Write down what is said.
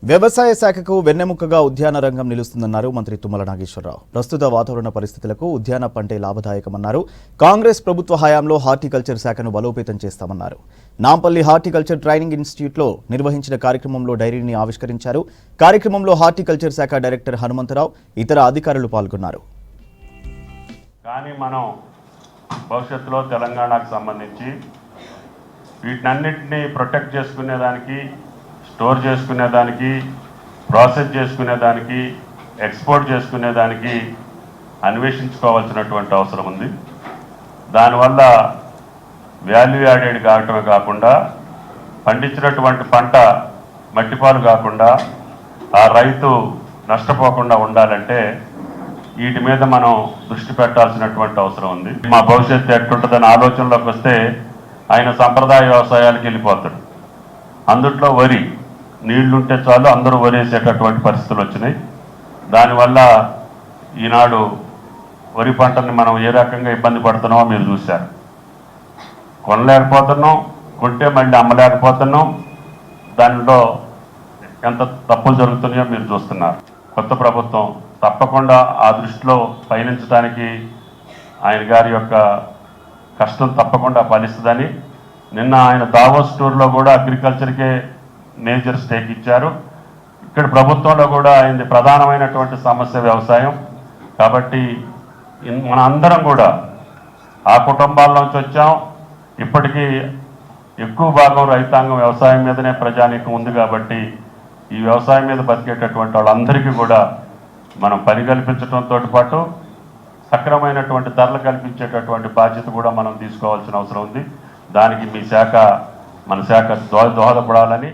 వ్యవసాయ శాఖకు వెన్నెముకగా ఉద్యాన రంగం నిలుస్తుందన్నారు మంత్రి తుమ్మల నాగేశ్వరరావు. ప్రస్తుత వాతావరణ పరిస్థితులకు ఉద్యాన పంటే లాభదాయకమన్నారు. కాంగ్రెస్ ప్రభుత్వ హయాంలో హార్టికల్చర్ శాఖను బలోపేతం చేస్తామన్నారు. నాంపల్లి హార్టికల్చర్ ట్రైనింగ్ ఇన్స్టిట్యూట్లో నిర్వహించిన కార్యక్రమంలో డైరీని ఆవిష్కరించారు. కార్యక్రమంలో హార్టికల్చర్ శాఖ డైరెక్టర్ హనుమంతరావు, ఇతర అధికారులు పాల్గొన్నారు. కానీ మనం భవిష్యత్తులో తెలంగాణకు సంబంధించి వీటన్నిటిని ప్రొటెక్ట్ చేసుకునేదానికి, స్టోర్ చేసుకునేదానికి, ప్రాసెస్ చేసుకునేదానికి, ఎక్స్పోర్ట్ చేసుకునేదానికి అన్వేషించుకోవాల్సినటువంటి అవసరం ఉంది. దానివల్ల వాల్యూ యాడెడ్ కావటమే కాకుండా పండించినటువంటి పంట మట్టిపాలు కాకుండా ఆ రైతు నష్టపోకుండా ఉండాలంటే వీటి మీద మనం దృష్టి పెట్టాల్సినటువంటి అవసరం ఉంది. మా భవిష్యత్తు ఎట్టుంటుందని ఆలోచనలోకి వస్తే ఆయన సంప్రదాయ వ్యవసాయాలకు వెళ్ళిపోతాడు. అందుట్లో వరి, నీళ్లుంటే చాలు అందరూ వరేసేటటువంటి పరిస్థితులు వచ్చినాయి. దానివల్ల ఈనాడు వరి పంటని మనం ఏ రకంగా ఇబ్బంది పడుతున్నామో మీరు చూశారు. కొనలేకపోతున్నాం, కొంటే మళ్ళీ అమ్మలేకపోతున్నాం. దానిలో ఎంత తప్పులు జరుగుతున్నాయో మీరు చూస్తున్నారు. కొత్త ప్రభుత్వం తప్పకుండా ఆ దృష్టిలో పయనించడానికి ఆయన గారి యొక్క కష్టం తప్పకుండా ఫలిస్తుందని నిన్న ఆయన దావోస్ టూర్లో కూడా అగ్రికల్చర్కే మేజర్ స్టేక్ ఇచ్చారు. ఇక్కడ ప్రభుత్వంలో కూడా ఆయన ప్రధానమైనటువంటి సమస్య వ్యవసాయం. కాబట్టి మన అందరం కూడా ఆ కుటుంబాల్లోంచి వచ్చాం. ఇప్పటికీ ఎక్కువ భాగం రైతాంగం వ్యవసాయం మీదనే ప్రజానీకం ఉంది. కాబట్టి ఈ వ్యవసాయం మీద బతికేటటువంటి వాళ్ళందరికీ కూడా మనం పని కల్పించడంతో పాటు సక్రమైనటువంటి ధరలు కల్పించేటటువంటి బాధ్యత కూడా మనం తీసుకోవాల్సిన అవసరం ఉంది. దానికి మీ శాఖ, మన శాఖ దోహదపడాలని